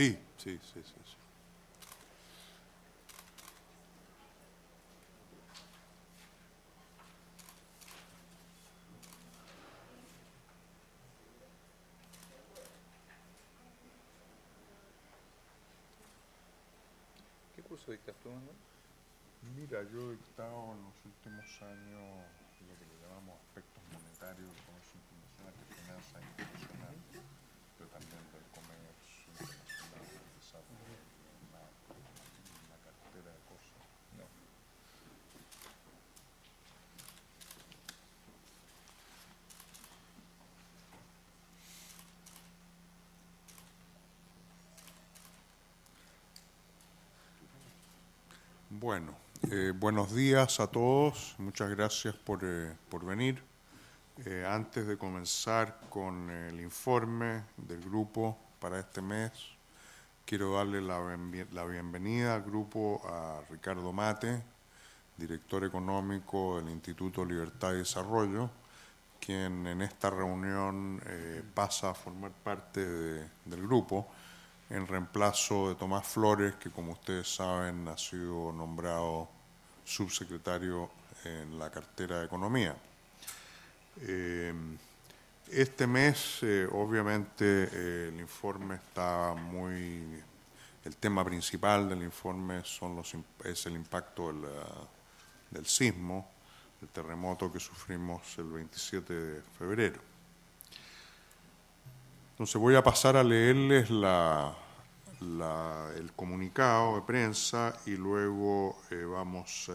Sí, sí, sí, sí, sí. ¿Qué curso dictas tú, Manuel? Mira, yo he dictado en los últimos años lo que le llamamos aspectos monetarios del comercio internacional, que es finanzas internacional, pero también del comercio internacional, del desarrollo, una cartera de cosas. No. Bueno, buenos días a todos, muchas gracias por venir. Antes de comenzar con el informe del grupo para este mes, quiero darle la bienvenida al grupo a Ricardo Mate, director económico del Instituto Libertad y Desarrollo, quien en esta reunión pasa a formar parte del grupo en reemplazo de Tomás Flores, que como ustedes saben ha sido nombrado subsecretario en la cartera de Economía. Este mes, obviamente, el informe está muy... El tema principal del informe es el impacto del sismo, el terremoto que sufrimos el 27 de febrero. Entonces voy a pasar a leerles el comunicado de prensa y luego vamos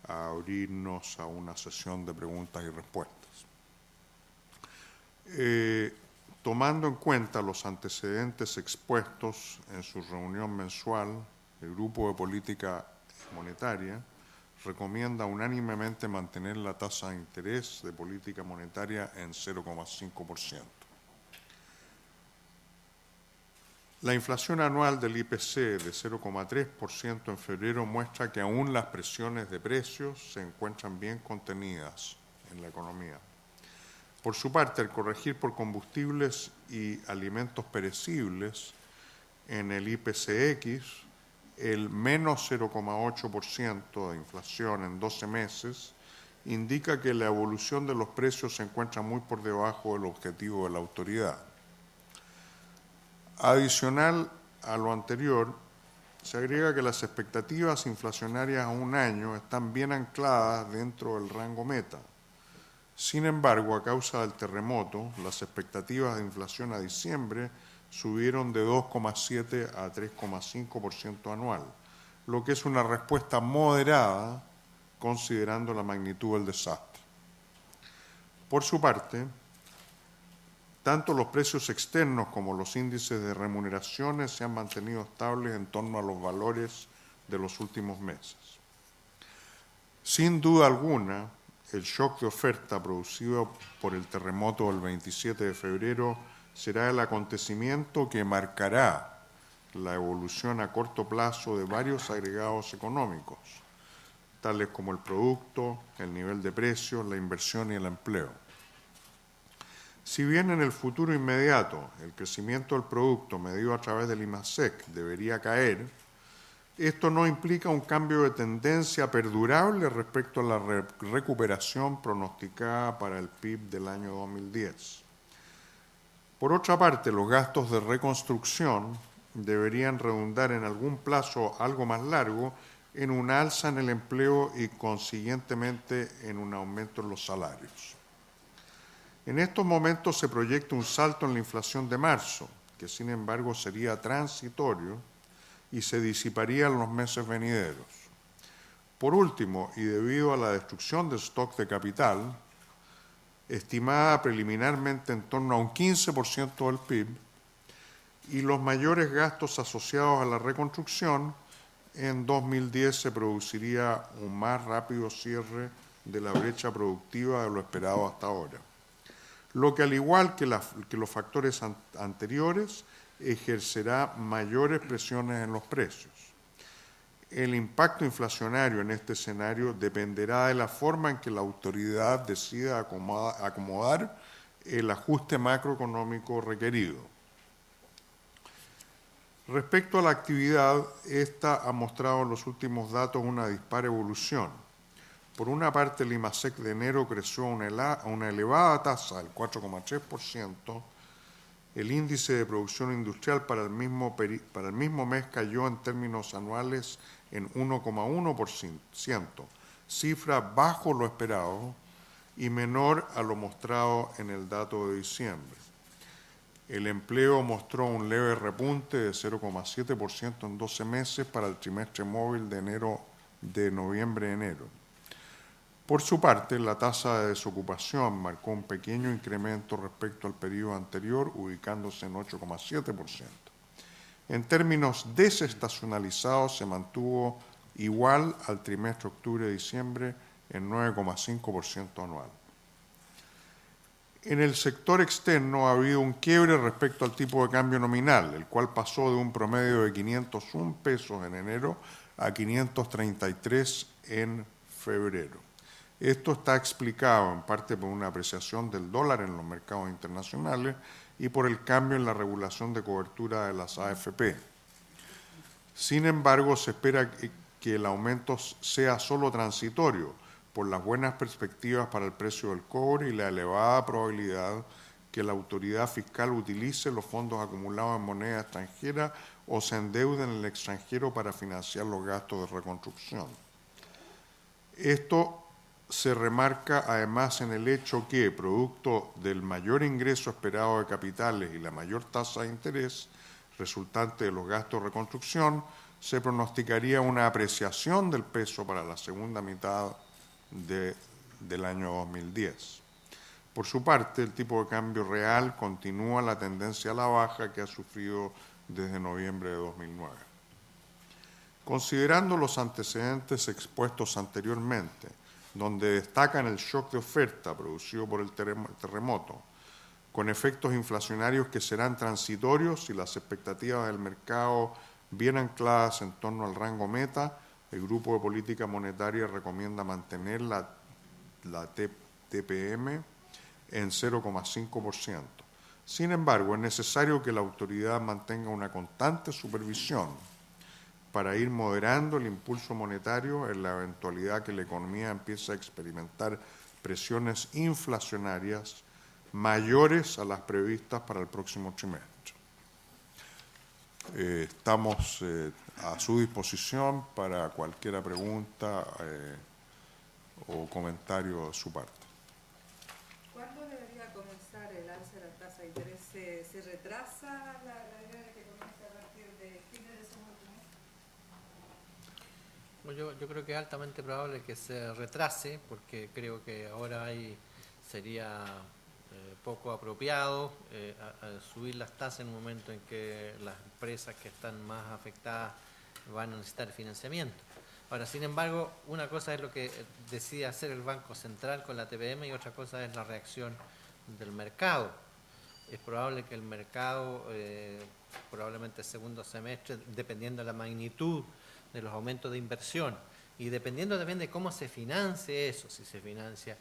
a abrirnos a una sesión de preguntas y respuestas. Tomando en cuenta los antecedentes expuestos en su reunión mensual, el Grupo de Política Monetaria recomienda unánimemente mantener la tasa de interés de política monetaria en 0,5%. La inflación anual del IPC de 0,3% en febrero muestra que aún las presiones de precios se encuentran bien contenidas en la economía. Por su parte, al corregir por combustibles y alimentos perecibles en el IPCX, el menos 0,8% de inflación en 12 meses indica que la evolución de los precios se encuentra muy por debajo del objetivo de la autoridad. Adicional a lo anterior, se agrega que las expectativas inflacionarias a un año están bien ancladas dentro del rango meta. Sin embargo, a causa del terremoto, las expectativas de inflación a diciembre subieron de 2,7 a 3,5% anual, lo que es una respuesta moderada considerando la magnitud del desastre. Por su parte, tanto los precios externos como los índices de remuneraciones se han mantenido estables en torno a los valores de los últimos meses. Sin duda alguna, el shock de oferta producido por el terremoto del 27 de febrero será el acontecimiento que marcará la evolución a corto plazo de varios agregados económicos, tales como el producto, el nivel de precios, la inversión y el empleo. Si bien en el futuro inmediato el crecimiento del producto medido a través del IMASEC debería caer, esto no implica un cambio de tendencia perdurable respecto a la recuperación pronosticada para el PIB del año 2010. Por otra parte, los gastos de reconstrucción deberían redundar en algún plazo algo más largo en un alza en el empleo y consiguientemente en un aumento en los salarios. En estos momentos se proyecta un salto en la inflación de marzo, que sin embargo sería transitorio y se disiparía en los meses venideros. Por último, y debido a la destrucción de stock de capital, estimada preliminarmente en torno a un 15% del PIB, y los mayores gastos asociados a la reconstrucción, en 2010 se produciría un más rápido cierre de la brecha productiva de lo esperado hasta ahora, lo que al igual que los factores anteriores ejercerá mayores presiones en los precios. El impacto inflacionario en este escenario dependerá de la forma en que la autoridad decida acomodar el ajuste macroeconómico requerido. Respecto a la actividad, esta ha mostrado en los últimos datos una dispar evolución. Por una parte, el IMASEC de enero creció a una elevada tasa del 4,3%. El índice de producción industrial para el mismo mes cayó en términos anuales en 1,1%, cifra bajo lo esperado y menor a lo mostrado en el dato de diciembre. El empleo mostró un leve repunte de 0,7% en 12 meses para el trimestre móvil de noviembre-enero. Por su parte, la tasa de desocupación marcó un pequeño incremento respecto al periodo anterior, ubicándose en 8,7%. En términos desestacionalizados, se mantuvo igual al trimestre octubre-diciembre en 9,5% anual. En el sector externo ha habido un quiebre respecto al tipo de cambio nominal, el cual pasó de un promedio de 501 pesos en enero a 533 en febrero. Esto está explicado en parte por una apreciación del dólar en los mercados internacionales y por el cambio en la regulación de cobertura de las AFP. Sin embargo, se espera que el aumento sea solo transitorio, por las buenas perspectivas para el precio del cobre y la elevada probabilidad que la autoridad fiscal utilice los fondos acumulados en moneda extranjera o se endeude en el extranjero para financiar los gastos de reconstrucción. Esto se remarca además en el hecho que, producto del mayor ingreso esperado de capitales y la mayor tasa de interés resultante de los gastos de reconstrucción, se pronosticaría una apreciación del peso para la segunda mitad del año 2010. Por su parte, el tipo de cambio real continúa la tendencia a la baja que ha sufrido desde noviembre de 2009. Considerando los antecedentes expuestos anteriormente, donde destacan el shock de oferta producido por el terremoto, con efectos inflacionarios que serán transitorios y las expectativas del mercado bien ancladas en torno al rango meta, el Grupo de Política Monetaria recomienda mantener la TPM en 0,5%. Sin embargo, es necesario que la autoridad mantenga una constante supervisión para ir moderando el impulso monetario en la eventualidad que la economía empiece a experimentar presiones inflacionarias mayores a las previstas para el próximo trimestre. Estamos a su disposición para cualquier pregunta o comentario de su parte. ¿Cuándo debería comenzar el alza de la tasa de interés? ¿Se retrasa la idea de que comience a partir de fines de segundo trimestre? Yo creo que es altamente probable que se retrase, porque creo que ahora sería poco apropiado a subir las tasas en un momento en que las empresas que están más afectadas van a necesitar financiamiento. Ahora, sin embargo, una cosa es lo que decide hacer el Banco Central con la TPM y otra cosa es la reacción del mercado. Es probable que el mercado, probablemente el segundo semestre, dependiendo de la magnitud de los aumentos de inversión y dependiendo también de cómo se financie eso, si se financia,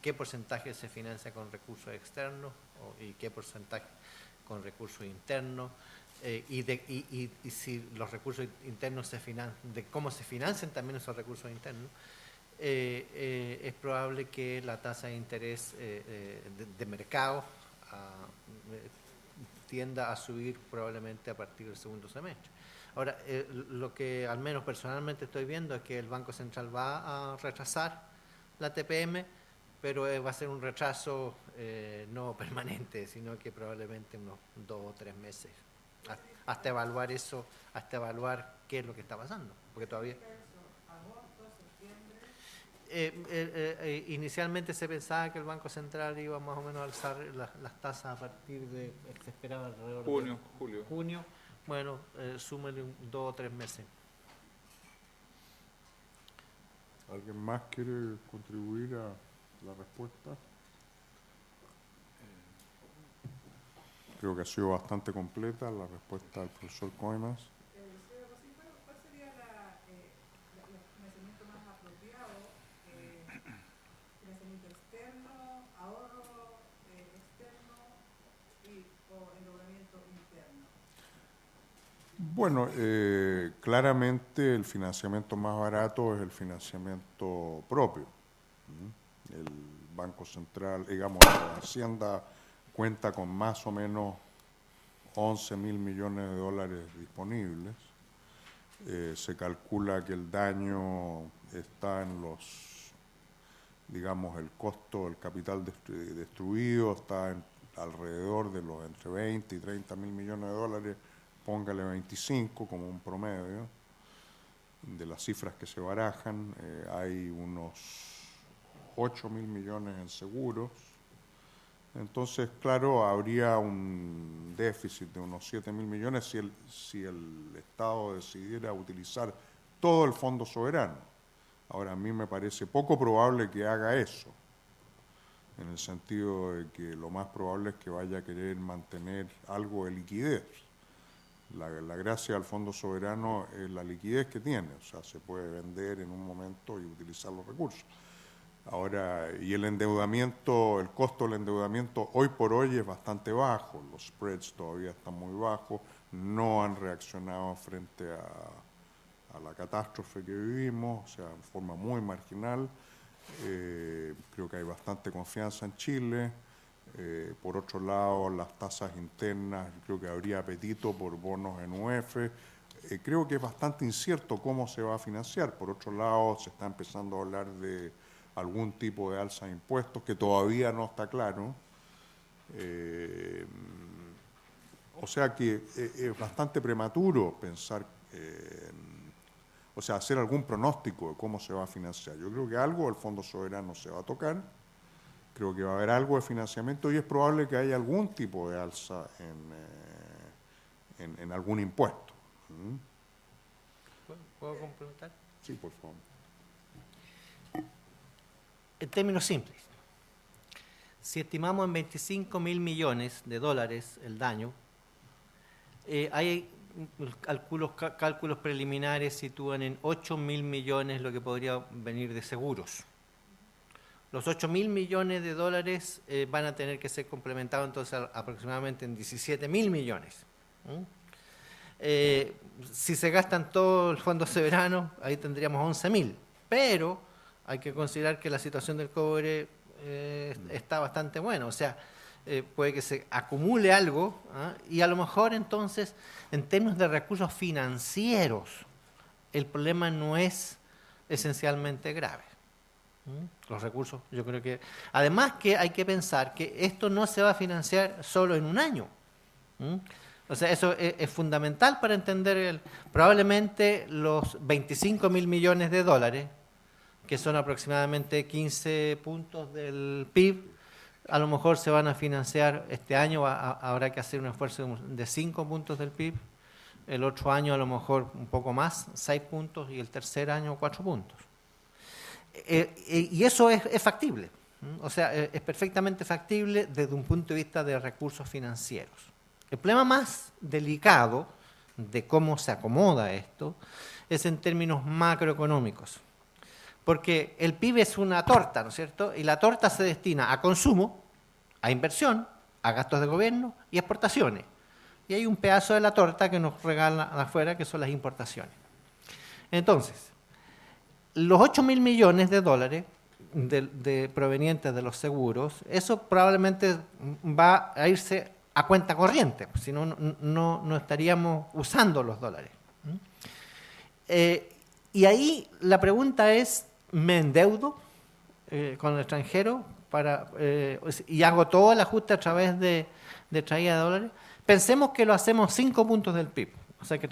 qué porcentaje se financia con recursos externos y qué porcentaje con recursos internos, y si los recursos internos se financian, de cómo se financian también esos recursos internos, es probable que la tasa de interés de mercado tienda a subir probablemente a partir del segundo semestre. Ahora, lo que al menos personalmente estoy viendo es que el Banco Central va a retrasar la TPM, pero va a ser un retraso no permanente, sino que probablemente unos 2 o 3 meses, hasta evaluar eso, hasta evaluar qué es lo que está pasando, porque todavía... inicialmente se pensaba que el Banco Central iba más o menos a alzar las tasas a partir de, se esperaba alrededor de junio. Bueno, súmele 2 o 3 meses. ¿Alguien más quiere contribuir a la respuesta? Creo que ha sido bastante completa la respuesta del profesor Coimas. ¿Cuál sería el financiamiento más apropiado? ¿Financiamiento externo, ahorro externo o endeudamiento interno? Bueno, claramente el financiamiento más barato es el financiamiento propio. El Banco Central, digamos, la Hacienda cuenta con más o menos 11.000 millones de dólares disponibles. Se calcula que el daño está en los, digamos, el costo del capital destruido está alrededor de los entre 20 y 30.000 millones de dólares, póngale 25 como un promedio de las cifras que se barajan. Hay unos 8.000 millones en seguros. Entonces, claro, habría un déficit de unos 7.000 millones si el Estado decidiera utilizar todo el fondo soberano. Ahora, a mí me parece poco probable que haga eso, en el sentido de que lo más probable es que vaya a querer mantener algo de liquidez. La gracia del fondo soberano es la liquidez que tiene, o sea, se puede vender en un momento y utilizar los recursos. Ahora, y el endeudamiento, el costo del endeudamiento hoy por hoy es bastante bajo, los spreads todavía están muy bajos, no han reaccionado frente a la catástrofe que vivimos, o sea, en forma muy marginal. Creo que hay bastante confianza en Chile. Por otro lado, las tasas internas, creo que habría apetito por bonos en UF. Creo que es bastante incierto cómo se va a financiar. Por otro lado, se está empezando a hablar de algún tipo de alza de impuestos que todavía no está claro. O sea que es bastante prematuro pensar, o sea, hacer algún pronóstico de cómo se va a financiar. Yo creo que algo del Fondo Soberano se va a tocar, creo que va a haber algo de financiamiento y es probable que haya algún tipo de alza en algún impuesto. ¿Puedo complementar? Sí, por favor. En términos simples, si estimamos en 25.000 millones de dólares el daño, hay cálculos preliminares sitúan en 8.000 millones lo que podría venir de seguros. Los 8.000 millones de dólares van a tener que ser complementados entonces aproximadamente en 17.000 millones. Si se gastan todo el fondo soberano, ahí tendríamos 11.000, pero hay que considerar que la situación del cobre está bastante buena, o sea, puede que se acumule algo, y a lo mejor entonces, en términos de recursos financieros, el problema no es esencialmente grave. Los recursos, yo creo que... Además que hay que pensar que esto no se va a financiar solo en un año. O sea, eso es fundamental para entender probablemente los 25.000 millones de dólares, que son aproximadamente 15 puntos del PIB, a lo mejor se van a financiar este año, habrá que hacer un esfuerzo de 5 puntos del PIB, el otro año a lo mejor un poco más, 6 puntos, y el tercer año 4 puntos. Y eso es factible, o sea, es perfectamente factible desde un punto de vista de recursos financieros. El problema más delicado de cómo se acomoda esto es en términos macroeconómicos. Porque el PIB es una torta, ¿no es cierto? Y la torta se destina a consumo, a inversión, a gastos de gobierno y a exportaciones. Y hay un pedazo de la torta que nos regalan afuera, que son las importaciones. Entonces, los 8.000 millones de dólares provenientes de los seguros, eso probablemente va a irse a cuenta corriente, si no, no estaríamos usando los dólares. Y ahí la pregunta es, ¿me endeudo con el extranjero y hago todo el ajuste a través de traída de dólares? Pensemos que lo hacemos 5 puntos del PIB, o sea que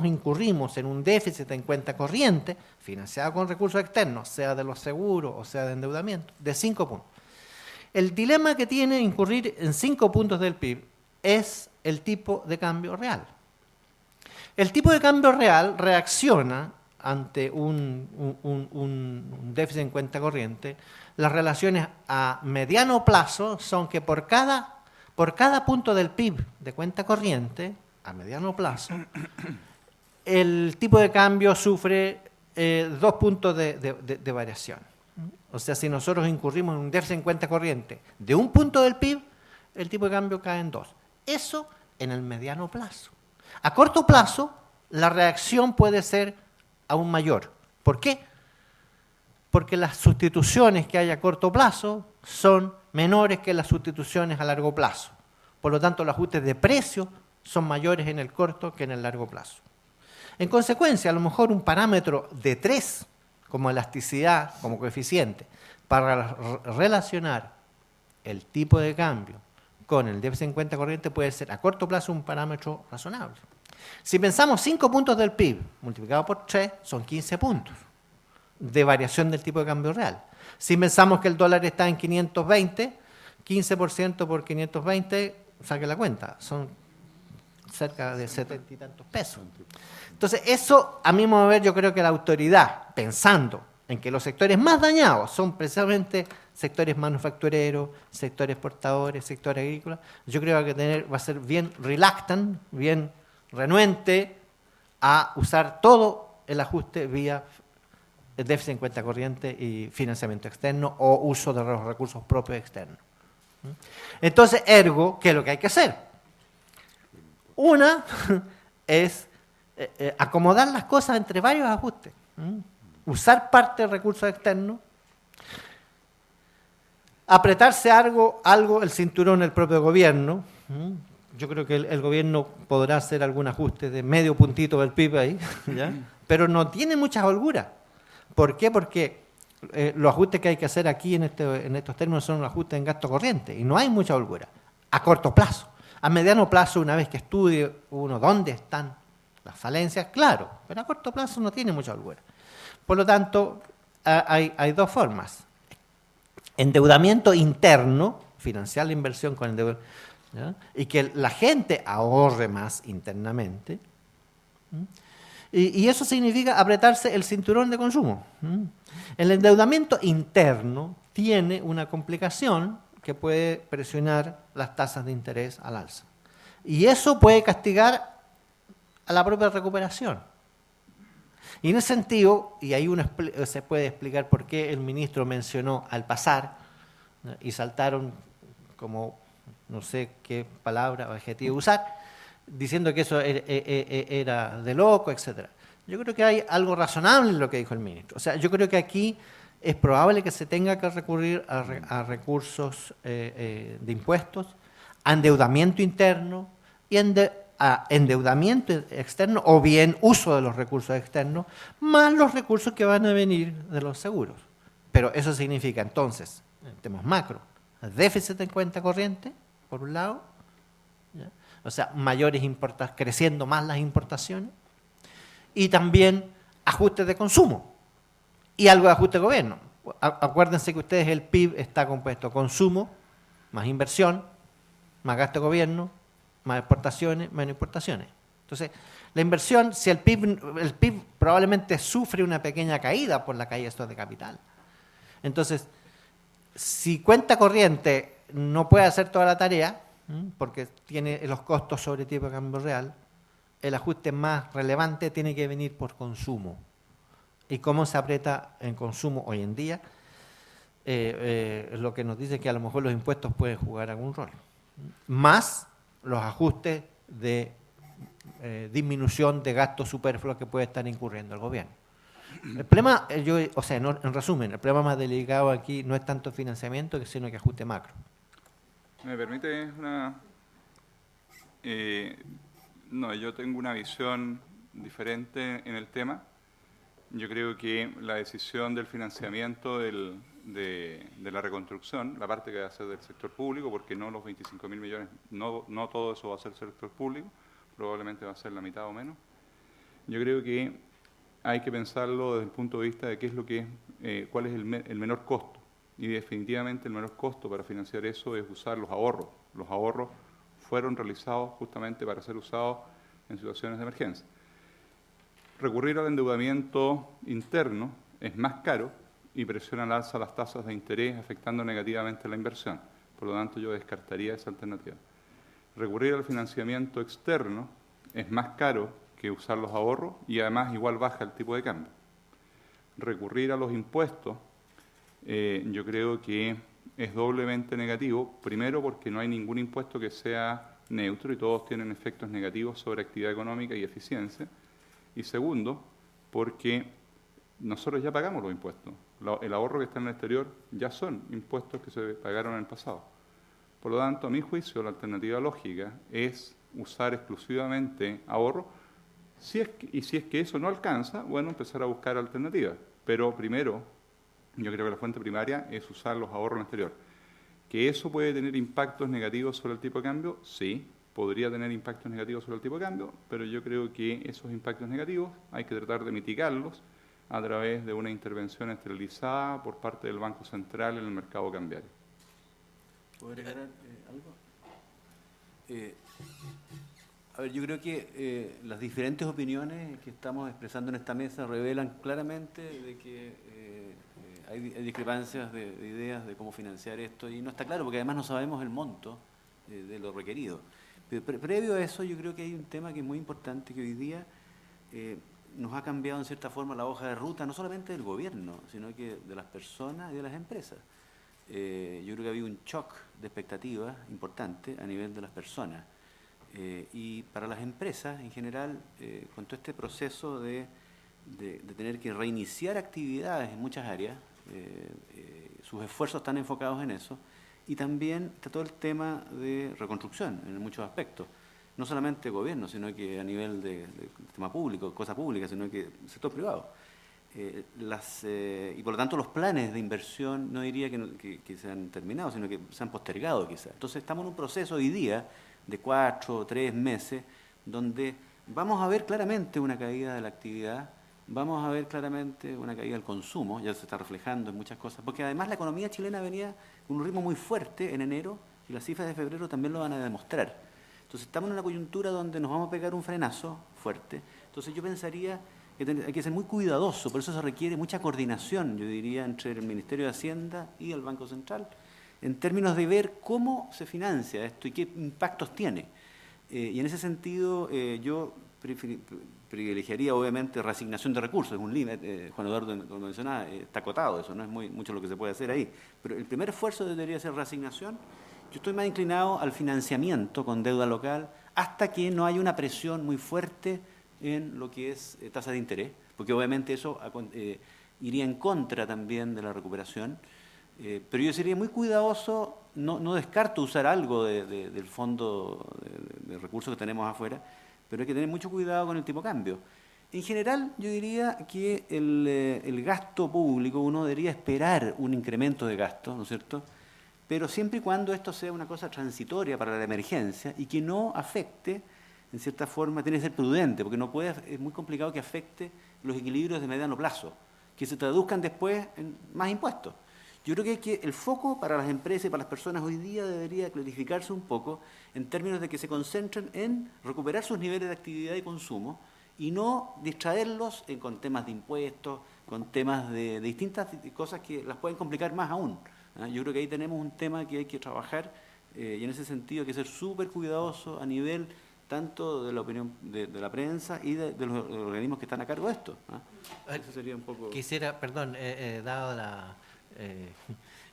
incurrimos en un déficit en cuenta corriente, financiado con recursos externos, sea de los seguros o sea de endeudamiento, de 5 puntos. El dilema que tiene incurrir en 5 puntos del PIB es el tipo de cambio real. El tipo de cambio real reacciona ante un déficit en cuenta corriente. Las relaciones a mediano plazo son que por cada punto del PIB de cuenta corriente, a mediano plazo, el tipo de cambio sufre 2 puntos de variación. O sea, si nosotros incurrimos en un déficit en cuenta corriente de 1 punto del PIB, el tipo de cambio cae en 2. Eso en el mediano plazo. A corto plazo, la reacción puede ser aún mayor. ¿Por qué? Porque las sustituciones que hay a corto plazo son menores que las sustituciones a largo plazo. Por lo tanto, los ajustes de precio son mayores en el corto que en el largo plazo. En consecuencia, a lo mejor un parámetro de 3, como elasticidad, como coeficiente, para relacionar el tipo de cambio con el déficit en cuenta corriente puede ser a corto plazo un parámetro razonable. Si pensamos 5 puntos del PIB multiplicado por 3, son 15 puntos de variación del tipo de cambio real. Si pensamos que el dólar está en 520, 15% por 520, saque la cuenta, son cerca de 70 y tantos pesos. Entonces, eso, a mi modo de ver, yo creo que la autoridad, pensando en que los sectores más dañados son precisamente sectores manufactureros, sectores exportadores, sectores agrícolas, yo creo que va a ser bien reluctant, bien renuente a usar todo el ajuste vía déficit en cuenta corriente y financiamiento externo o uso de los recursos propios externos. Entonces, ergo, ¿qué es lo que hay que hacer? Una es acomodar las cosas entre varios ajustes. Usar parte de recursos externos, apretarse algo el cinturón del propio gobierno. Yo creo que el gobierno podrá hacer algún ajuste de medio puntito del PIB ahí, ¿ya? Pero no tiene mucha holgura. ¿Por qué? Porque los ajustes que hay que hacer aquí en estos términos son ajustes en gasto corriente y no hay mucha holgura a corto plazo. A mediano plazo, una vez que estudie uno dónde están las falencias, claro, pero a corto plazo no tiene mucha holgura. Por lo tanto, hay dos formas. Endeudamiento interno, financiar la inversión con endeudamiento, ¿ya? Y que la gente ahorre más internamente. Y eso significa apretarse el cinturón de consumo. El endeudamiento interno tiene una complicación que puede presionar las tasas de interés al alza. Y eso puede castigar a la propia recuperación. Y en ese sentido, y ahí se puede explicar por qué el ministro mencionó al pasar, ¿no? Y saltaron como no sé qué palabra o adjetivo usar, diciendo que eso era de loco, etc. Yo creo que hay algo razonable en lo que dijo el ministro. O sea, yo creo que aquí es probable que se tenga que recurrir a recursos de impuestos, a endeudamiento interno y a endeudamiento externo o bien uso de los recursos externos, más los recursos que van a venir de los seguros. Pero eso significa entonces, en temas macro, déficit en cuenta corriente, por un lado, ¿ya? O sea, creciendo más las importaciones, y también ajustes de consumo y algo de ajuste de gobierno. Acuérdense que ustedes el PIB está compuesto consumo, más inversión, más gasto de gobierno, más exportaciones, menos importaciones. Entonces, la inversión, si el PIB probablemente sufre una pequeña caída por la caída de estos de capital. Entonces, si cuenta corriente no puede hacer toda la tarea, porque tiene los costos sobre tipo de cambio real, el ajuste más relevante tiene que venir por consumo. ¿Y cómo se aprieta en consumo hoy en día? Lo que nos dice que a lo mejor los impuestos pueden jugar algún rol. Más los ajustes de disminución de gastos superfluos que puede estar incurriendo el gobierno. El problema, en resumen, el problema más delicado aquí no es tanto financiamiento, sino que ajuste macro. ¿Me permite una...? No, yo tengo una visión diferente en el tema. Yo creo que la decisión del financiamiento de la reconstrucción, la parte que va a ser del sector público, porque no los 25.000 millones, no todo eso va a ser sector público, probablemente va a ser la mitad o menos. Yo creo que hay que pensarlo desde el punto de vista de qué es lo que cuál es el menor costo. Y definitivamente el menor costo para financiar eso es usar los ahorros. Los ahorros fueron realizados justamente para ser usados en situaciones de emergencia. Recurrir al endeudamiento interno es más caro y presiona al alza las tasas de interés, afectando negativamente la inversión. Por lo tanto, yo descartaría esa alternativa. Recurrir al financiamiento externo es más caro que usar los ahorros y además igual baja el tipo de cambio. Recurrir a los impuestos yo creo que es doblemente negativo, primero porque no hay ningún impuesto que sea neutro y todos tienen efectos negativos sobre actividad económica y eficiencia. Y segundo, porque nosotros ya pagamos los impuestos. El ahorro que está en el exterior ya son impuestos que se pagaron en el pasado. Por lo tanto, a mi juicio, la alternativa lógica es usar exclusivamente ahorro. Si es que eso no alcanza, bueno, empezar a buscar alternativas. Pero primero, yo creo que la fuente primaria es usar los ahorros en el exterior. ¿Que eso puede tener impactos negativos sobre el tipo de cambio? Sí, podría tener impactos negativos sobre el tipo de cambio, pero yo creo que esos impactos negativos hay que tratar de mitigarlos a través de una intervención esterilizada por parte del Banco Central en el mercado cambiario. ¿Puedo agregar algo? A ver, yo creo que las diferentes opiniones que estamos expresando en esta mesa revelan claramente de que hay discrepancias de ideas de cómo financiar esto y no está claro porque además no sabemos el monto de lo requerido. Pero previo a eso yo creo que hay un tema que es muy importante que hoy día nos ha cambiado en cierta forma la hoja de ruta, no solamente del gobierno, sino que de las personas y de las empresas. Yo creo que ha habido un shock de expectativas importante a nivel de las personas. Y para las empresas, en general, con todo este proceso de tener que reiniciar actividades en muchas áreas, sus esfuerzos están enfocados en eso, y también está todo el tema de reconstrucción en muchos aspectos. No solamente gobierno, sino que a nivel de tema público, cosa pública, sino que sector privado. Y por lo tanto los planes de inversión no diría que se han terminado, sino que se han postergado quizás. Entonces estamos en un proceso hoy día de 4 o 3 meses donde vamos a ver claramente una caída de la actividad, vamos a ver claramente una caída del consumo, ya se está reflejando en muchas cosas, porque además la economía chilena venía con un ritmo muy fuerte en enero y las cifras de febrero también lo van a demostrar. Entonces estamos en una coyuntura donde nos vamos a pegar un frenazo fuerte. Entonces yo pensaría que hay que ser muy cuidadoso, por eso se requiere mucha coordinación, yo diría, entre el Ministerio de Hacienda y el Banco Central, en términos de ver cómo se financia esto y qué impactos tiene. Y en ese sentido yo privilegiaría obviamente reasignación de recursos, es un límite, Juan Eduardo lo mencionaba, está acotado eso, no es mucho lo que se puede hacer ahí, pero el primer esfuerzo debería ser reasignación. Yo estoy más inclinado al financiamiento con deuda local hasta que no haya una presión muy fuerte en lo que es tasa de interés, porque obviamente eso iría en contra también de la recuperación, pero yo sería muy cuidadoso, no descarto usar algo del fondo de recursos que tenemos afuera, pero hay que tener mucho cuidado con el tipo de cambio. En general, yo diría que el gasto público, uno debería esperar un incremento de gasto, ¿no es cierto?, pero siempre y cuando esto sea una cosa transitoria para la emergencia y que no afecte, en cierta forma, tiene que ser prudente, porque es muy complicado que afecte los equilibrios de mediano plazo, que se traduzcan después en más impuestos. Yo creo que el foco para las empresas y para las personas hoy día debería clarificarse un poco en términos de que se concentren en recuperar sus niveles de actividad y consumo y no distraerlos con temas de impuestos, con temas de distintas cosas que las pueden complicar más aún. Yo creo que ahí tenemos un tema que hay que trabajar y en ese sentido hay que ser súper cuidadoso a nivel tanto de la opinión de la prensa y de los organismos que están a cargo de esto. Eso sería un poco... Quisiera, perdón, dado la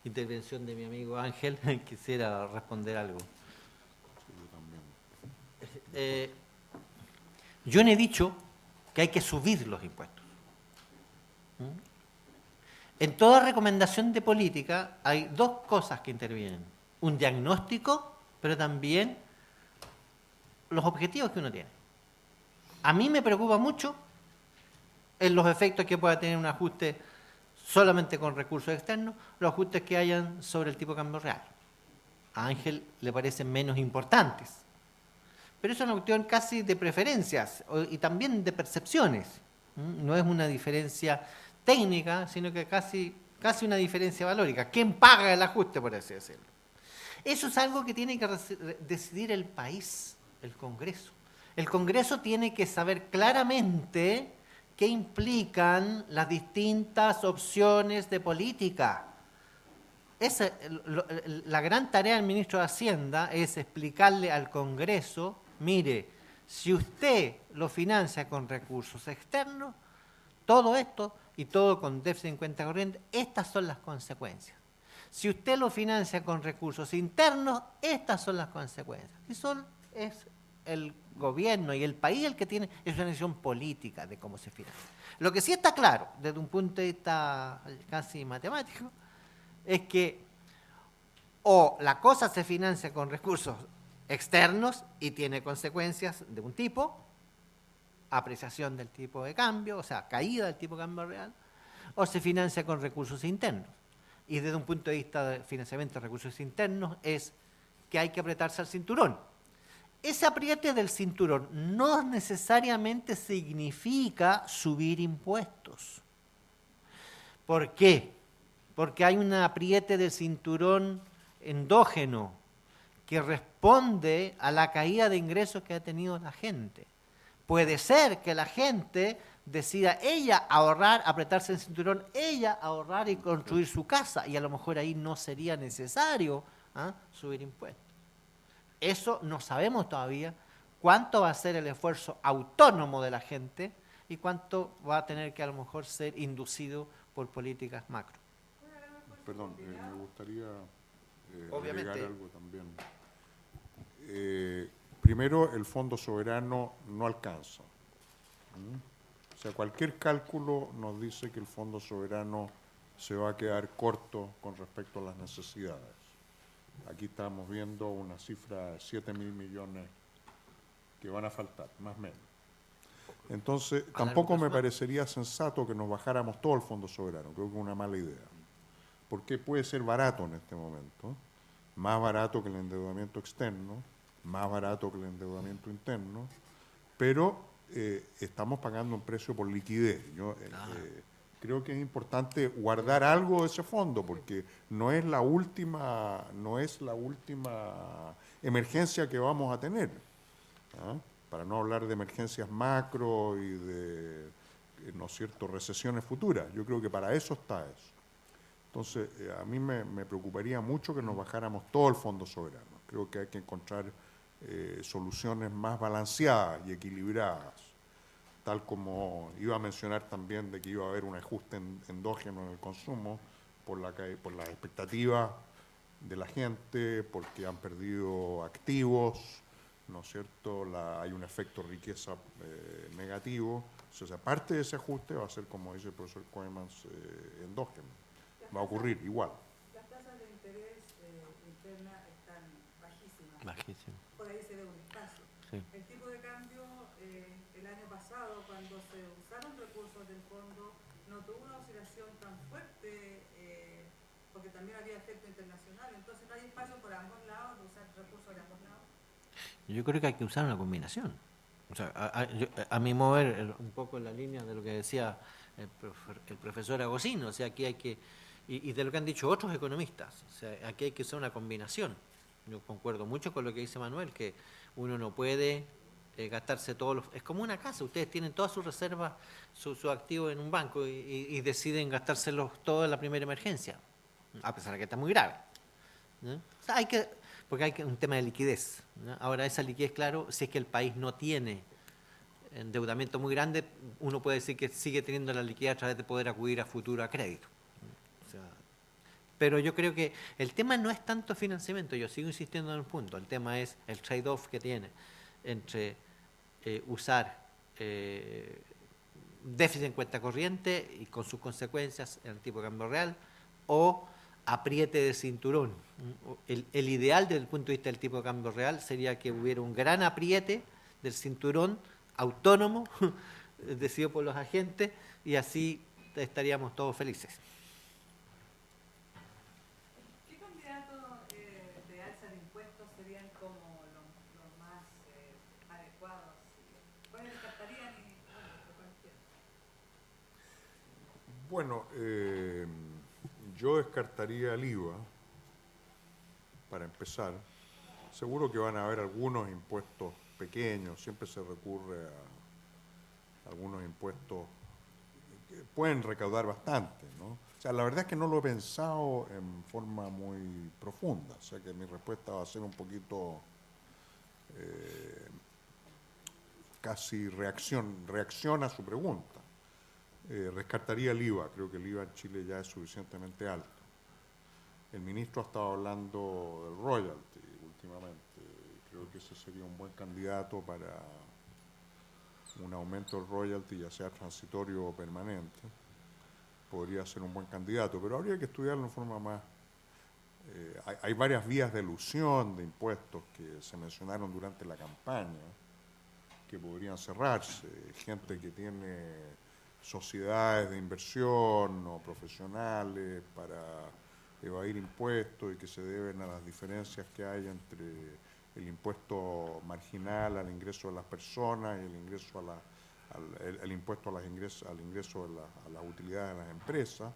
intervención de mi amigo Ángel, quisiera responder algo. Yo no he dicho que hay que subir los impuestos. En toda recomendación de política hay dos cosas que intervienen. Un diagnóstico, pero también los objetivos que uno tiene. A mí me preocupa mucho en los efectos que pueda tener un ajuste solamente con recursos externos, los ajustes que hayan sobre el tipo de cambio real. A Ángel le parecen menos importantes. Pero eso es una cuestión casi de preferencias y también de percepciones. No es una diferencia técnica, sino que casi una diferencia valórica. ¿Quién paga el ajuste, por así decirlo? Eso es algo que tiene que decidir el país, el Congreso. El Congreso tiene que saber claramente qué implican las distintas opciones de política. La gran tarea del ministro de Hacienda es explicarle al Congreso, mire, si usted lo financia con recursos externos, todo esto, y todo con déficit en cuenta corriente, estas son las consecuencias. Si usted lo financia con recursos internos, estas son las consecuencias. Y son es el gobierno y el país el que tiene, es una decisión política de cómo se financia. Lo que sí está claro, desde un punto de vista casi matemático, es que o la cosa se financia con recursos externos y tiene consecuencias de un tipo, apreciación del tipo de cambio, o sea, caída del tipo de cambio real, o se financia con recursos internos. Y desde un punto de vista de financiamiento de recursos internos es que hay que apretarse al cinturón. Ese apriete del cinturón no necesariamente significa subir impuestos. ¿Por qué? Porque hay un apriete del cinturón endógeno que responde a la caída de ingresos que ha tenido la gente. Puede ser que la gente decida ella ahorrar, apretarse el cinturón, ella ahorrar y construir su casa, y a lo mejor ahí no sería necesario subir impuestos. Eso no sabemos todavía cuánto va a ser el esfuerzo autónomo de la gente y cuánto va a tener que a lo mejor ser inducido por políticas macro. Perdón, me gustaría Obviamente. agregar algo también. Primero, el Fondo Soberano no alcanza. O sea, cualquier cálculo nos dice que el Fondo Soberano se va a quedar corto con respecto a las necesidades. Aquí estamos viendo una cifra de 7.000 millones que van a faltar, más o menos. Entonces, tampoco me parecería sensato que nos bajáramos todo el Fondo Soberano. Creo que es una mala idea. Porque puede ser barato en este momento, más barato que el endeudamiento externo, más barato que el endeudamiento interno, pero estamos pagando un precio por liquidez. Yo creo que es importante guardar algo de ese fondo, porque no es la última emergencia que vamos a tener. Para no hablar de emergencias macro y de, ¿no es cierto?, recesiones futuras. Yo creo que para eso está eso. Entonces, a mí me preocuparía mucho que nos bajáramos todo el Fondo Soberano. Creo que hay que encontrar soluciones más balanceadas y equilibradas, tal como iba a mencionar también de que iba a haber un ajuste endógeno en el consumo por las expectativas de la gente, porque han perdido activos, ¿no es cierto? Hay un efecto riqueza negativo. Entonces, aparte de ese ajuste, va a ser, como dice el profesor Koemans, endógeno. Va a ocurrir igual. Las tasas de interés internas están bajísimas. Bajísimo. Por ahí se ve un espacio. Sí. El tipo de cambio el año pasado, cuando se usaron recursos del fondo, no tuvo una oscilación tan fuerte porque también había efecto internacional. Entonces no hay espacio por ambos lados, de usar recursos de ambos lados. Yo creo que hay que usar una combinación. O sea, a mi mover, un poco en la línea de lo que decía el profesor Agosino, o sea, aquí hay que, y de lo que han dicho otros economistas, o sea, aquí hay que usar una combinación. Yo concuerdo mucho con lo que dice Manuel, que uno no puede gastarse todos los... Es como una casa, ustedes tienen todas sus reservas, sus activos en un banco y deciden gastárselos todos en la primera emergencia, a pesar de que está muy grave, ¿no? O sea, porque hay un tema de liquidez, ¿no? Ahora, esa liquidez, claro, si es que el país no tiene endeudamiento muy grande, uno puede decir que sigue teniendo la liquidez a través de poder acudir a futuro a crédito. O sea, pero yo creo que el tema no es tanto financiamiento, yo sigo insistiendo en el punto, el tema es el trade-off que tiene entre usar déficit en cuenta corriente y con sus consecuencias en el tipo de cambio real, o apriete de cinturón. El ideal desde el punto de vista del tipo de cambio real sería que hubiera un gran apriete del cinturón autónomo, decidido por los agentes, y así estaríamos todos felices. ¿Qué candidatos de alza de impuestos serían como los más adecuados? ¿Cuáles descartarían y cualquiera? Bueno, yo descartaría el IVA, para empezar. Seguro que van a haber algunos impuestos pequeños, siempre se recurre a algunos impuestos que pueden recaudar bastante, ¿no? O sea, la verdad es que no lo he pensado en forma muy profunda, o sea que mi respuesta va a ser un poquito casi reacción a su pregunta. Descartaría el IVA, creo que el IVA en Chile ya es suficientemente alto. El ministro ha estado hablando del royalty últimamente, Creo que ese sería un buen candidato para un aumento del royalty, ya sea transitorio o permanente. Podría ser un buen candidato, pero habría que estudiarlo en forma más... hay varias vías de elusión de impuestos que se mencionaron durante la campaña, que podrían cerrarse. Gente que tiene sociedades de inversión o profesionales para evadir impuestos y que se deben a las diferencias que hay entre el impuesto marginal al ingreso de las personas y el ingreso el impuesto al ingreso a las utilidades de las empresas,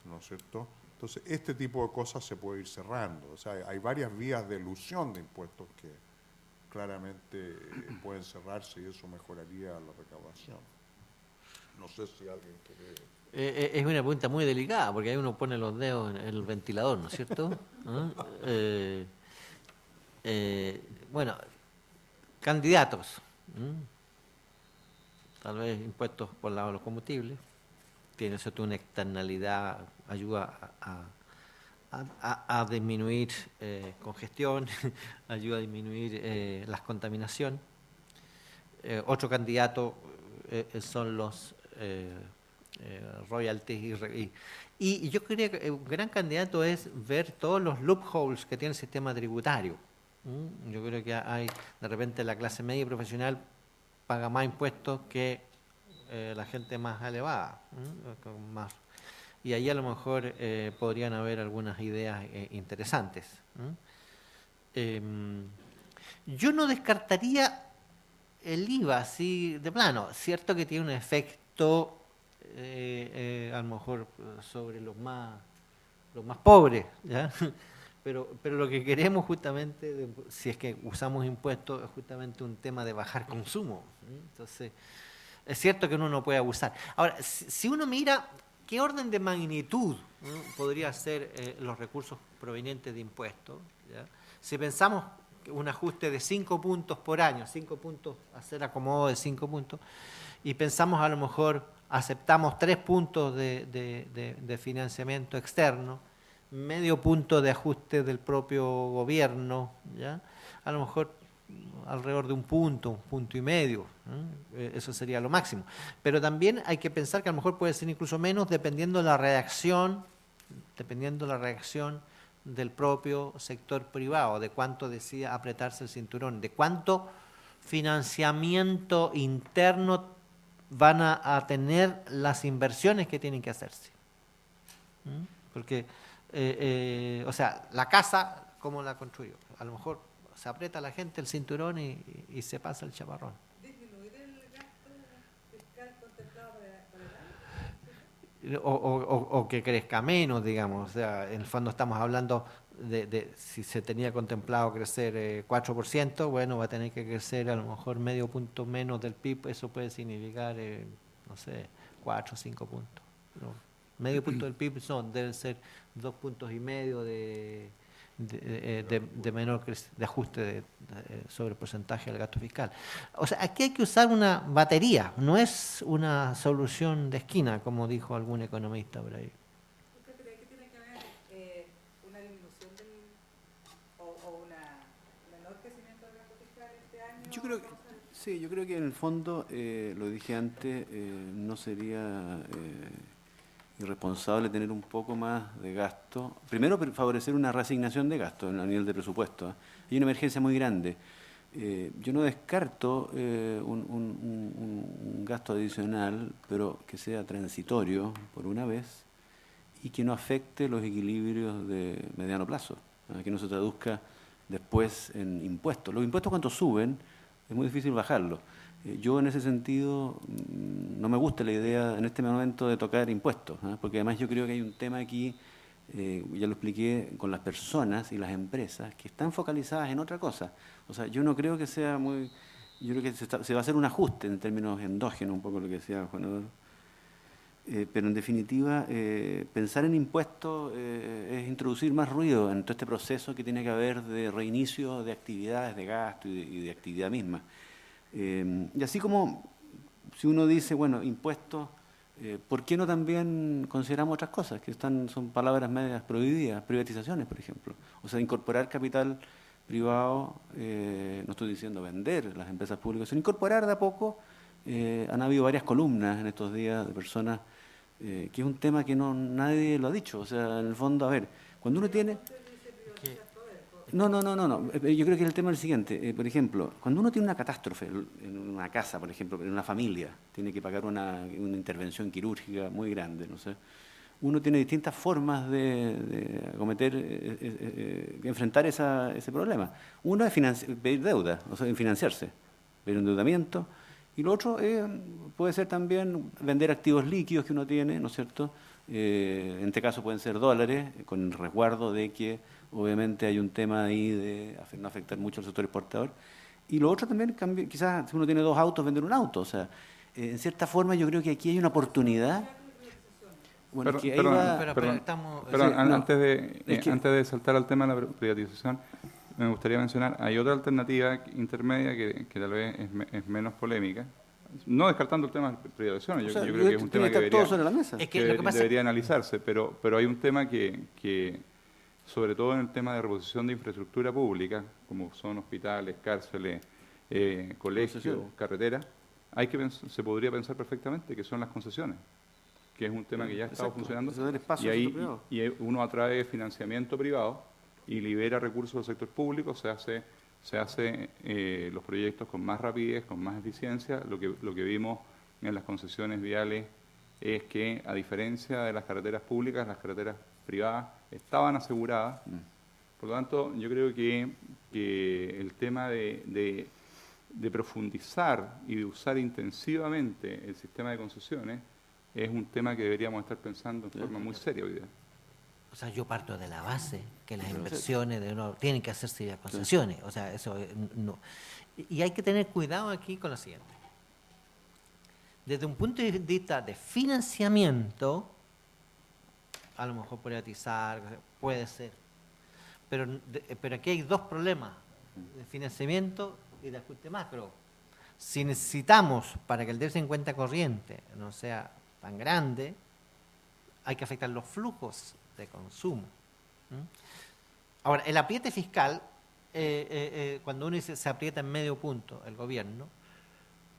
¿no es cierto? Entonces, este tipo de cosas se puede ir cerrando. O sea, hay varias vías de elusión de impuestos que claramente pueden cerrarse y eso mejoraría la recaudación. No sé si alguien quiere... Es una pregunta muy delicada, porque ahí uno pone los dedos en el ventilador, ¿no es cierto? Bueno, candidatos. Tal vez impuestos por el lado de los combustibles. Tiene cierto una externalidad, ayuda a disminuir congestión, ayuda a disminuir la contaminación. Otro candidato son los royalties y yo creo que un gran candidato es ver todos los loopholes que tiene el sistema tributario. Yo creo que hay, de repente, la clase media y profesional paga más impuestos que la gente más elevada, más. Y ahí a lo mejor podrían haber algunas ideas interesantes. Yo no descartaría el IVA así de plano. Cierto que tiene un efecto a lo mejor sobre los más pobres, ¿ya? Pero lo que queremos justamente, si es que usamos impuestos, es justamente un tema de bajar consumo. Entonces, es cierto que uno no puede abusar. Ahora, si uno mira qué orden de magnitud podría ser los recursos provenientes de impuestos, ¿ya? Si pensamos un ajuste de 5 puntos por año, 5 puntos, hacer acomodo de 5 puntos, y pensamos a lo mejor aceptamos 3 puntos de financiamiento externo, medio punto de ajuste del propio gobierno, ¿ya? A lo mejor alrededor de un punto y medio, eso sería lo máximo. Pero también hay que pensar que a lo mejor puede ser incluso menos dependiendo de la reacción del propio sector privado, de cuánto decida apretarse el cinturón, de cuánto financiamiento interno van a tener las inversiones que tienen que hacerse. Porque o sea, la casa, ¿cómo la construyo? A lo mejor se aprieta la gente el cinturón y se pasa el chaparrón. ¿Disminuir el gasto fiscal contemplado para el año? O que crezca menos, digamos. O sea, en el fondo estamos hablando de si se tenía contemplado crecer 4%, bueno, va a tener que crecer a lo mejor medio punto menos del PIB, eso puede significar, no sé, 4 o 5 puntos. ¿No? Medio punto del PIB deben ser 2,5 puntos de menor de ajuste sobre el porcentaje del gasto fiscal. O sea, aquí hay que usar una batería, no es una solución de esquina, como dijo algún economista por ahí. ¿Usted cree que tiene que haber una disminución o un menor crecimiento del gasto fiscal este año? Yo creo que, sí, yo creo que en el fondo, lo dije antes, no sería irresponsable tener un poco más de gasto. Primero, favorecer una reasignación de gasto a nivel de presupuesto. Hay una emergencia muy grande. Yo no descarto un gasto adicional, pero que sea transitorio por una vez y que no afecte los equilibrios de mediano plazo, que no se traduzca después en impuestos. Los impuestos, cuando suben, es muy difícil bajarlos. Yo en ese sentido no me gusta la idea en este momento de tocar impuestos, porque además yo creo que hay un tema aquí, ya lo expliqué, con las personas y las empresas que están focalizadas en otra cosa. O sea, yo no creo que sea muy... Yo creo que se va a hacer un ajuste en términos endógenos, un poco lo que decía Juan Eduardo. Pero en definitiva, pensar en impuestos es introducir más ruido en todo este proceso que tiene que haber de reinicio de actividades, de gasto y de actividad misma. Y así como si uno dice, bueno, impuestos, ¿por qué no también consideramos otras cosas que son palabras medias prohibidas? Privatizaciones, por ejemplo. O sea, incorporar capital privado, no estoy diciendo vender las empresas públicas, sino incorporar de a poco. Han habido varias columnas en estos días de personas, que es un tema que nadie lo ha dicho. O sea, en el fondo, a ver, cuando uno tiene... No. Yo creo que el tema es el siguiente. Por ejemplo, cuando uno tiene una catástrofe en una casa, por ejemplo, en una familia, tiene que pagar una intervención quirúrgica muy grande, no sé. Uno tiene distintas formas de acometer, enfrentar ese problema. Uno es pedir deuda, o sea, financiarse, pedir endeudamiento. Y lo otro puede ser también vender activos líquidos que uno tiene, ¿no es cierto? En este caso pueden ser dólares, con el resguardo de que obviamente hay un tema ahí de no afectar mucho al sector exportador. Y lo otro también, quizás si uno tiene 2 autos, vender un auto. O sea, en cierta forma yo creo que aquí hay una oportunidad. Bueno, Perdón, que ahí perdón, va... Pero estamos... Perdón, no, antes de saltar al tema de la privatización, me gustaría mencionar, hay otra alternativa intermedia que tal vez es menos polémica, no descartando el tema de privatización, yo creo que es un tema que todo sobre la mesa. Es que lo que pasa debería analizarse, pero hay un tema que, sobre todo en el tema de reposición de infraestructura pública, como son hospitales, cárceles, colegios, carreteras, se podría pensar perfectamente que son las concesiones, que es un tema que ya ha estado funcionando, y ahí uno atrae financiamiento privado y libera recursos del sector público, se hace los proyectos con más rapidez, con más eficiencia. Lo que vimos en las concesiones viales es que, a diferencia de las carreteras públicas, las carreteras privadas estaban aseguradas. Por lo tanto, yo creo que el tema de profundizar y de usar intensivamente el sistema de concesiones es un tema que deberíamos estar pensando en forma muy seria hoy día. O sea, yo parto de la base que las inversiones tienen que hacerse vía concesiones. O sea, eso no. Y hay que tener cuidado aquí con lo siguiente. Desde un punto de vista de financiamiento, a lo mejor privatizar, puede ser. Pero aquí hay 2 problemas, de financiamiento y de ajuste macro. Si necesitamos, para que el déficit en cuenta corriente no sea tan grande, hay que afectar los flujos de consumo. Ahora, el apriete fiscal, cuando uno dice se aprieta en medio punto el gobierno,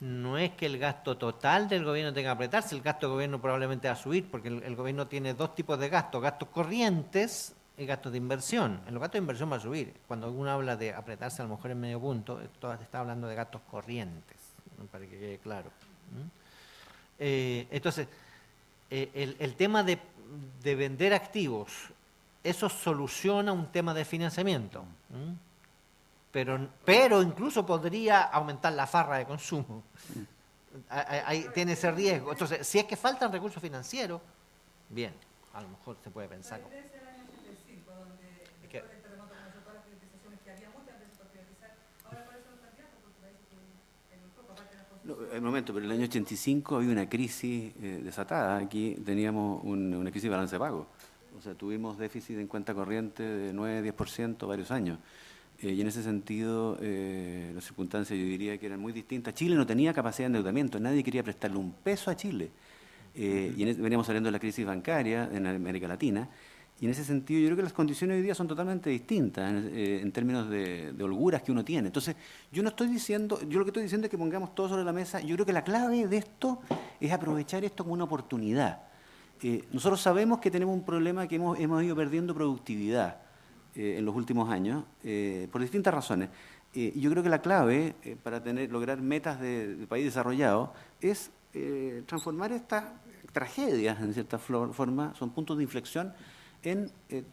no es que el gasto total del gobierno tenga que apretarse, el gasto del gobierno probablemente va a subir, porque el gobierno tiene 2 tipos de gastos corrientes y gastos de inversión. En los gastos de inversión va a subir. Cuando uno habla de apretarse a lo mejor en medio punto, está hablando de gastos corrientes, para que quede claro. Entonces, el tema de vender activos, eso soluciona un tema de financiamiento. Pero incluso podría aumentar la farra de consumo. Ahí tiene ese riesgo. Entonces, si es que faltan recursos financieros, bien, a lo mejor se puede pensar. La idea es el año 85, donde después del terremoto comenzó todas las privatizaciones que había muchas veces por privatizar. Ahora, ¿cuáles son los candidatos? Porque parece que hay muy poco, aparte de las construcciones. El momento, pero en el año 85 había una crisis desatada. Aquí teníamos una crisis de balance de pago. O sea, tuvimos déficit en cuenta corriente de 9-10% varios años. Y en ese sentido, las circunstancias yo diría que eran muy distintas. Chile no tenía capacidad de endeudamiento, nadie quería prestarle un peso a Chile. Veníamos saliendo de la crisis bancaria en América Latina, y en ese sentido yo creo que las condiciones hoy día son totalmente distintas en términos de holguras que uno tiene. Entonces, yo lo que estoy diciendo es que pongamos todo sobre la mesa. Yo creo que la clave de esto es aprovechar esto como una oportunidad. Nosotros sabemos que tenemos un problema, que hemos ido perdiendo productividad en los últimos años, por distintas razones. Y yo creo que la clave para lograr metas de país desarrollado es transformar estas tragedias, en cierta forma, son puntos de inflexión, en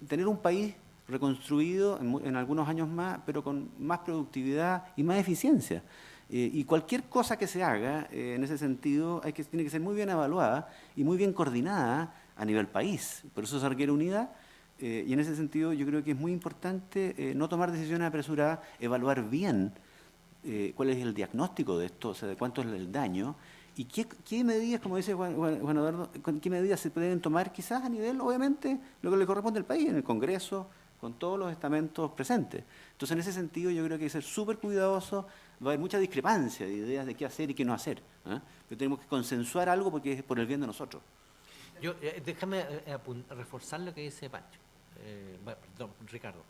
tener un país reconstruido en algunos años más, pero con más productividad y más eficiencia. Y cualquier cosa que se haga en ese sentido tiene que ser muy bien evaluada y muy bien coordinada a nivel país. Por eso se requiere unidad. Y en ese sentido yo creo que es muy importante no tomar decisiones apresuradas, evaluar bien cuál es el diagnóstico de esto, o sea, de cuánto es el daño, y qué medidas, como dice Juan Eduardo, qué medidas se pueden tomar quizás a nivel, obviamente, lo que le corresponde al país, en el Congreso, con todos los estamentos presentes. Entonces, en ese sentido yo creo que hay que ser súper cuidadoso, va a haber mucha discrepancia de ideas de qué hacer y qué no hacer. Pero tenemos que consensuar algo porque es por el bien de nosotros. Déjame reforzar lo que dice Pancho. Perdón, Ricardo.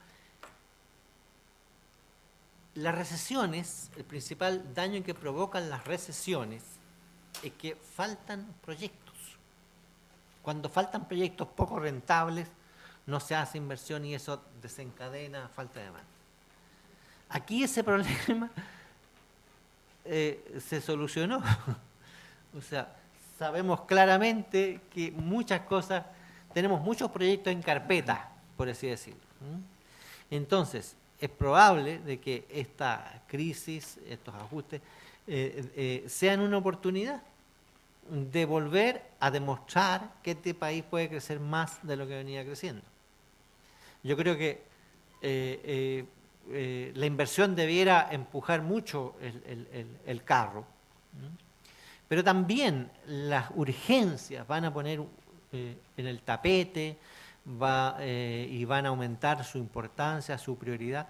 las recesiones, el principal daño que provocan las recesiones es que faltan proyectos. Cuando faltan proyectos poco rentables, no se hace inversión y eso desencadena falta de demanda. Aquí ese problema se solucionó. O sea, sabemos claramente que muchas cosas, tenemos muchos proyectos en carpeta, por así decirlo. Entonces, es probable de que esta crisis, estos ajustes, sean una oportunidad de volver a demostrar que este país puede crecer más de lo que venía creciendo. Yo creo que la inversión debiera empujar mucho el carro, pero también las urgencias van a poner en el tapete y van a aumentar su importancia, su prioridad.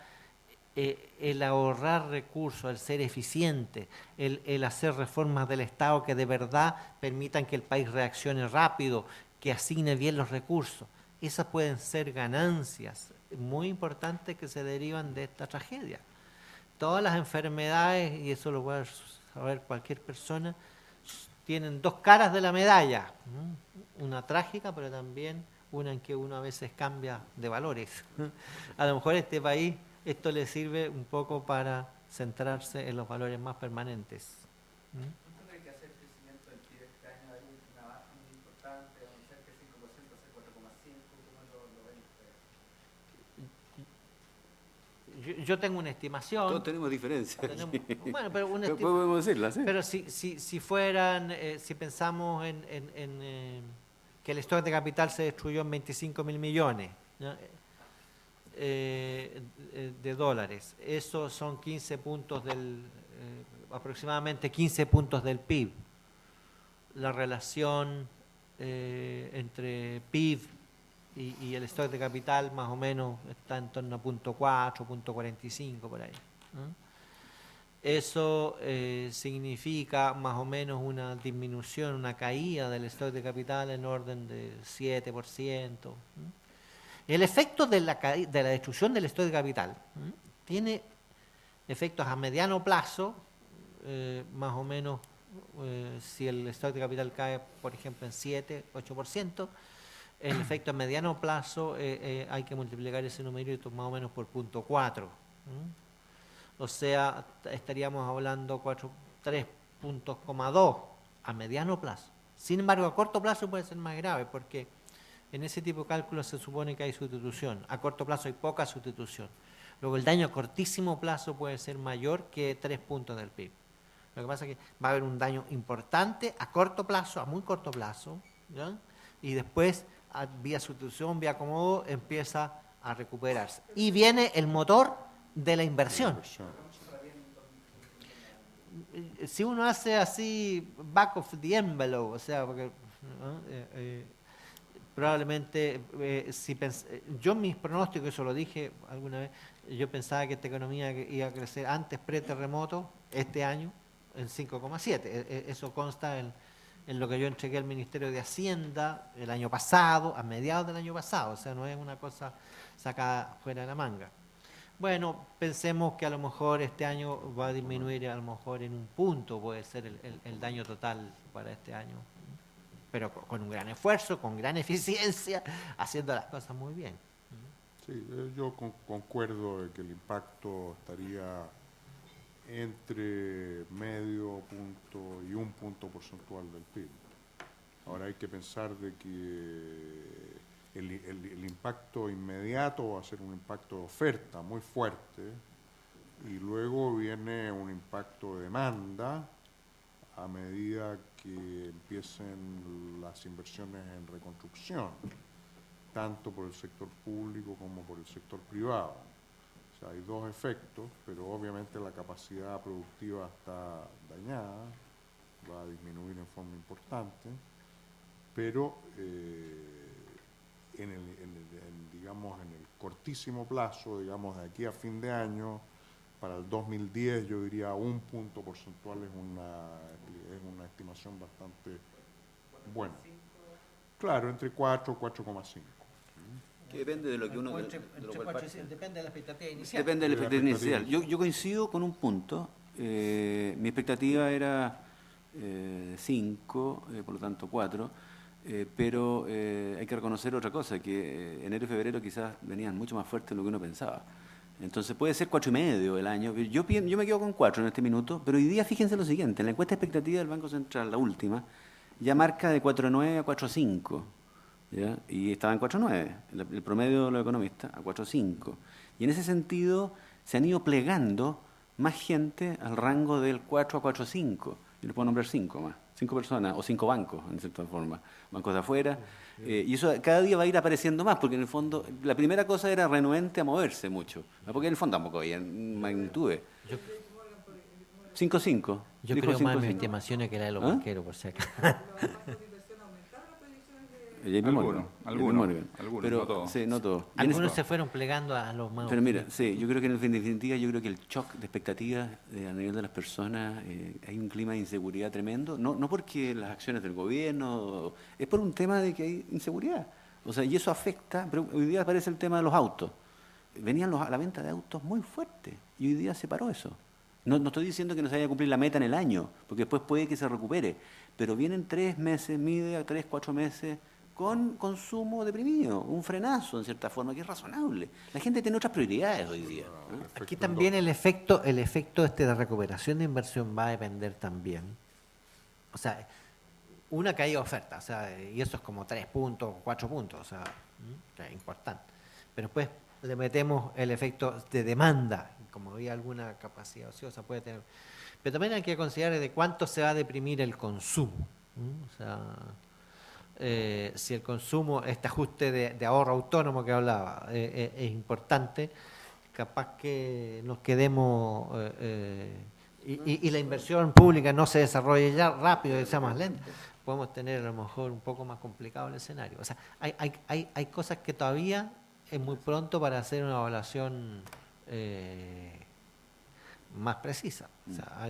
El ahorrar recursos, el ser eficiente, el hacer reformas del Estado que de verdad permitan que el país reaccione rápido, que asigne bien los recursos. Esas pueden ser ganancias muy importantes que se derivan de esta tragedia. Todas las enfermedades, y eso lo puede saber cualquier persona, tienen dos caras de la medalla, una trágica, pero también una en que uno a veces cambia de valores. A lo mejor a este país esto le sirve un poco para centrarse en los valores más permanentes. ¿No tendrá que hacer crecimiento del PIB este año? Hay una baja muy importante, vamos a ser que 5% hace 4,5%, ¿cómo lo ven ustedes? Yo tengo una estimación. Todos tenemos diferencias. Bueno, pero podemos decirla, ¿sí? Pero si fueran, si pensamos en que el stock de capital se destruyó en 25.000 millones, ¿no? De dólares. Esos son 15 puntos aproximadamente 15 puntos del PIB. La relación entre PIB y el stock de capital más o menos está en torno a 0.4, 0.45 por ahí, ¿no? Eso significa más o menos una disminución, una caída del stock de capital en orden de 7%, ¿no? El efecto de la destrucción del stock de capital tiene efectos a mediano plazo, más o menos, si el stock de capital cae, por ejemplo, en 7, 8%, el efecto a mediano plazo hay que multiplicar ese numerito más o menos por 0.4. O sea, estaríamos hablando 3.2 a mediano plazo. Sin embargo, a corto plazo puede ser más grave porque en ese tipo de cálculos se supone que hay sustitución. A corto plazo hay poca sustitución. Luego el daño a cortísimo plazo puede ser mayor que 3 puntos del PIB. Lo que pasa es que va a haber un daño importante a corto plazo, a muy corto plazo, ¿ya? Y después, vía sustitución, vía acomodo, empieza a recuperarse. Y viene el motor de la inversión. Si uno hace así, back of the envelope, o sea, porque probablemente, yo mis pronósticos, eso lo dije alguna vez, yo pensaba que esta economía iba a crecer antes pre-terremoto, este año, en 5,7. Eso consta en lo que yo entregué al Ministerio de Hacienda el año pasado, a mediados del año pasado, o sea, no es una cosa sacada fuera de la manga. Bueno, pensemos que a lo mejor este año va a disminuir, a lo mejor en un punto puede ser el daño total para este año, pero con un gran esfuerzo, con gran eficiencia, haciendo las cosas muy bien. Sí, yo concuerdo de que el impacto estaría entre medio punto y 1 punto porcentual del PIB. Ahora hay que pensar de que el impacto inmediato va a ser un impacto de oferta muy fuerte y luego viene un impacto de demanda a medida que empiecen las inversiones en reconstrucción, tanto por el sector público como por el sector privado. O sea, hay dos efectos, pero obviamente la capacidad productiva está dañada, va a disminuir en forma importante, pero digamos, en el cortísimo plazo, digamos, de aquí a fin de año, para el 2010 yo diría 1 punto porcentual es una estimación bastante buena. Claro, entre 4 y 4,5. Que depende de lo que uno... Depende de la expectativa inicial. Depende de la expectativa inicial. Yo coincido con un punto. Mi expectativa era 5, por lo tanto 4, pero hay que reconocer otra cosa, que enero y febrero quizás venían mucho más fuertes de lo que uno pensaba. Entonces puede ser 4,5 el año. Yo me quedo con 4 en este minuto, pero hoy día fíjense lo siguiente, en la encuesta de expectativa del Banco Central, la última, ya marca de 4,9 a 4,5. ¿Ya? Y estaba en 4,9, el promedio de los economistas a 4,5. Y en ese sentido se han ido plegando más gente al rango del 4 a 4,5. Yo les puedo nombrar 5 más, 5 personas o 5 bancos, en cierta forma, bancos de afuera. Y eso cada día va a ir apareciendo más, porque en el fondo la primera cosa era renuente a moverse mucho, porque en el fondo tampoco había magnitudes. 5,5. Yo creo más en mis estimaciones que la de los banqueros, por si acaso. Algunos, pero, no todos. Sí, no todos. Algunos se fueron plegando a los más. Pero mira, sí, yo creo que en definitiva, yo creo que el shock de expectativas a nivel de las personas, hay un clima de inseguridad tremendo, no porque las acciones del gobierno, es por un tema de que hay inseguridad. O sea, y eso afecta, pero hoy día aparece el tema de los autos. Venían a la venta de autos muy fuerte y hoy día se paró eso. No estoy diciendo que no se vaya a cumplir la meta en el año, porque después puede que se recupere, pero vienen 3 meses, mide a 3, 4 meses, con consumo deprimido, un frenazo en cierta forma, que es razonable. La gente tiene otras prioridades hoy día. Aquí también el efecto de recuperación de inversión va a depender también. O sea, una caída de oferta, o sea, y eso es como 3 puntos, 4 puntos, o sea, es importante. Pero después le metemos el efecto de demanda, como había alguna capacidad ociosa, puede tener. Pero también hay que considerar de cuánto se va a deprimir el consumo. O sea, si el consumo, este ajuste de ahorro autónomo que hablaba, es importante, capaz que nos quedemos y la inversión pública no se desarrolle ya rápido y sea más lenta, podemos tener a lo mejor un poco más complicado el escenario. O sea, hay cosas que todavía es muy pronto para hacer una evaluación más precisa. O sea,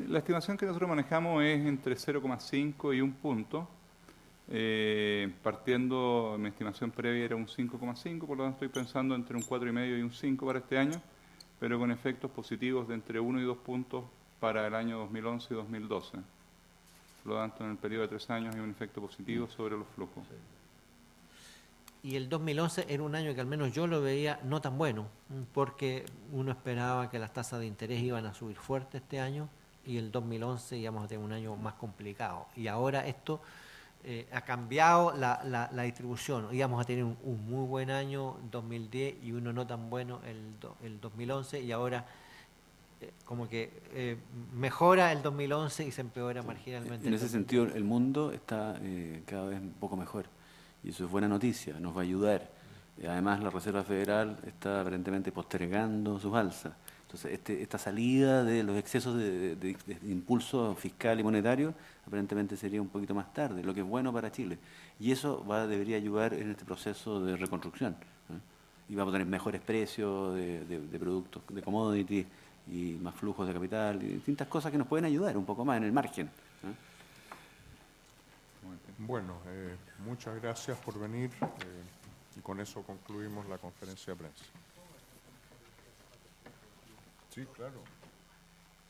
la estimación que nosotros manejamos es entre 0,5 y 1 punto. Partiendo, mi estimación previa era un 5,5, por lo tanto estoy pensando entre un 4,5 y un 5 para este año, pero con efectos positivos de entre 1 y 2 puntos para el año 2011 y 2012. Por lo tanto, en el periodo de 3 años hay un efecto positivo sobre los flujos. Y el 2011 era un año que al menos yo lo veía no tan bueno, porque uno esperaba que las tasas de interés iban a subir fuerte este año y el 2011 íbamos a tener un año más complicado. Y ahora esto ha cambiado la distribución. Íbamos a tener un muy buen año 2010 y uno no tan bueno el 2011 y ahora como que mejora el 2011 y se empeora marginalmente. En ese sentido, el mundo está cada vez un poco mejor. Y eso es buena noticia, nos va a ayudar. Además, la Reserva Federal está aparentemente postergando sus alzas. Entonces, esta salida de los excesos de impulso fiscal y monetario, aparentemente sería un poquito más tarde, lo que es bueno para Chile. Y eso debería ayudar en este proceso de reconstrucción. Y vamos a tener mejores precios de productos, de commodity, y más flujos de capital, y distintas cosas que nos pueden ayudar un poco más en el margen. Bueno, muchas gracias por venir y con eso concluimos la conferencia de prensa. Sí, claro.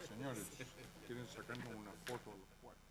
Señores, ¿quieren sacarnos una foto los cuatro?